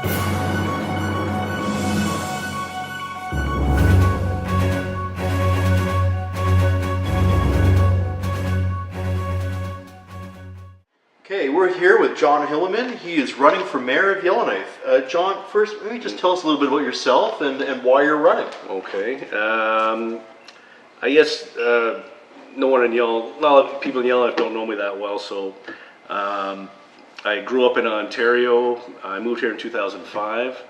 Okay, we're here with John Himmelman. He is running for mayor of Yellowknife. John, first, maybe just tell us a little bit about yourself and why you're running. Okay. I guess no one in Yellowknife, a lot of people in Yellowknife don't know me that well, so I grew up in Ontario. I moved here in 2005.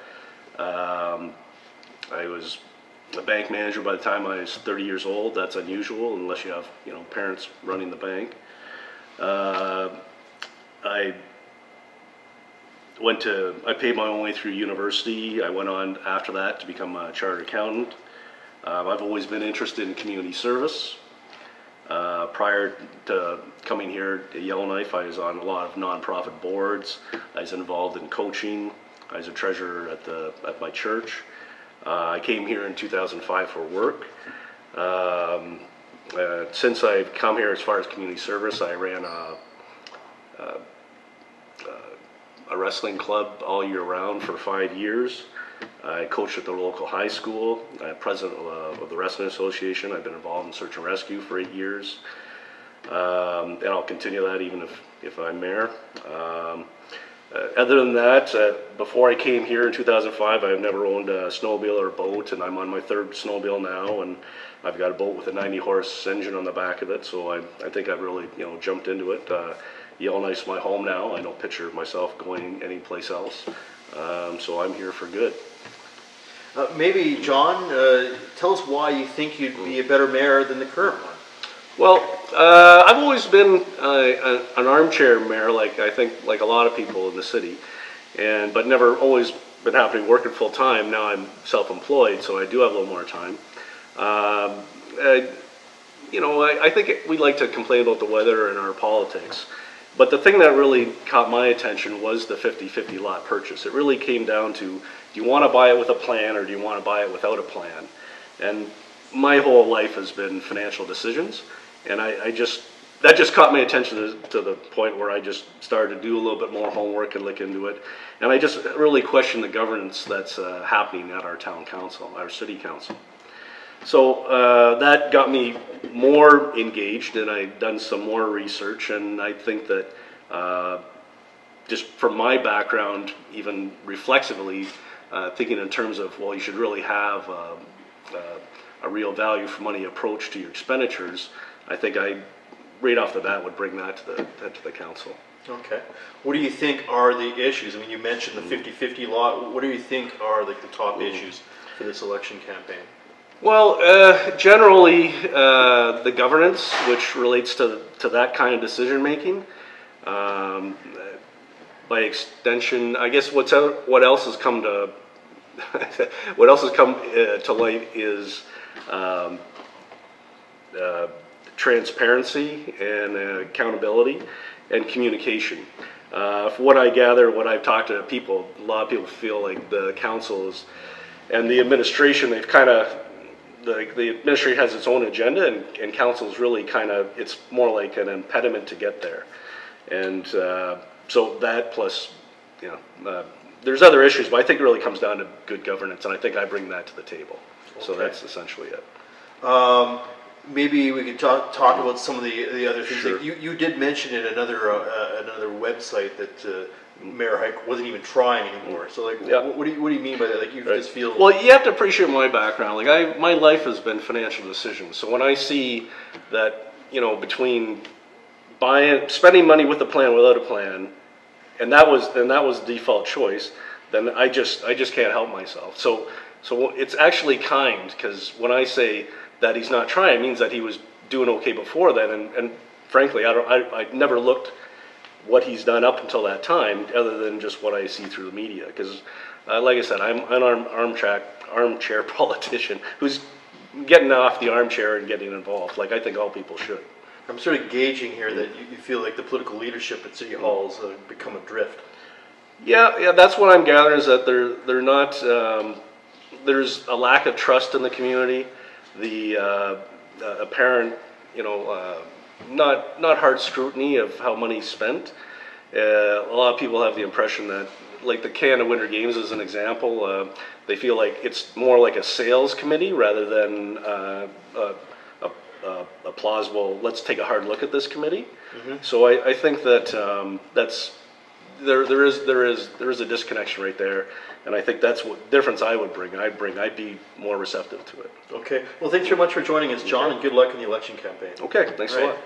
I was a bank manager by the time I was 30 years old. That's unusual unless you have, parents running the bank. I paid my own way through university. I went on after that to become a chartered accountant. I've always been interested in community service. Prior to coming here to Yellowknife, I was on a lot of nonprofit boards. I was involved in coaching. I was a treasurer at my church. I came here in 2005 for work. Since I've come here, as far as community service, I ran a wrestling club all year round for 5 years. I coached at the local high school. I'm president of the Wrestling Association. I've been involved in search and rescue for 8 years. And I'll continue that even if I'm mayor. Other than that, before I came here in 2005, I've never owned a snowmobile or a boat, and I'm on my third snowmobile now, and I've got a boat with a 90-horse engine on the back of it, so I think I've really jumped into it. Yellowknife's my home now. I don't picture myself going anyplace else, so I'm here for good. Maybe, John, tell us why you think you'd be a better mayor than the current one. Well, I've always been an armchair mayor, like a lot of people in the city, but never always been happy working full time. Now I'm self-employed, so I do have a little more time. I think we like to complain about the weather and our politics, but the thing that really caught my attention was the 50-50 lot purchase. It really came down to, do you want to buy it with a plan or do you want to buy it without a plan? And my whole life has been financial decisions. And that just caught my attention to the point where I just started to do a little bit more homework and look into it. And I just really questioned the governance that's happening at our town council, our city council. So that got me more engaged, and I've done some more research. And I think that just from my background, even reflexively, thinking in terms of, well, you should really have a real value for money approach to your expenditures. I think right off the bat, would bring that to the council. Okay. What do you think are the issues? I mean, you mentioned the 50-50 lot. What do you think are the top issues for this election campaign? Well, generally, the governance, which relates to that kind of decision making. By extension, I guess what else has come to light is transparency and accountability and communication. From what I gather, what I've talked to people, a lot of people feel like the council and the administration, they've kind of, the administration has its own agenda, and council's really it's more like an impediment to get there. And so that plus, there's other issues, but I think it really comes down to good governance, and I think I bring that to the table. Okay. So that's essentially it. Maybe we could talk about some of the other things. Sure. Like you did mention in another website that Mayor Hike wasn't even trying anymore. So what do you mean by that? Like you just feel. Well, you have to appreciate my background. Like my life has been financial decisions. So when I see that between spending money with a plan, without a plan, and that was the default choice, then I just can't help myself. So it's actually kind, because when I say that he's not trying, it means that he was doing okay before then, and frankly, I never looked what he's done up until that time, other than just what I see through the media. Because, like I said, I'm an armchair politician who's getting off the armchair and getting involved, like I think all people should. I'm sort of gauging here that you feel like the political leadership at City Hall has become adrift. Yeah, that's what I'm gathering, is that they're not. There's a lack of trust in the community. The apparent, not hard scrutiny of how money's spent. A lot of people have the impression that like the Canada Winter Games as an example, they feel like it's more like a sales committee rather than a plausible, let's take a hard look at this committee. So I think that there is a disconnection right there, and I think that's what difference I would bring. I'd be more receptive to it. Okay. Well, thanks very much for joining us, John, and good luck in the election campaign. Okay, thanks a Right. lot.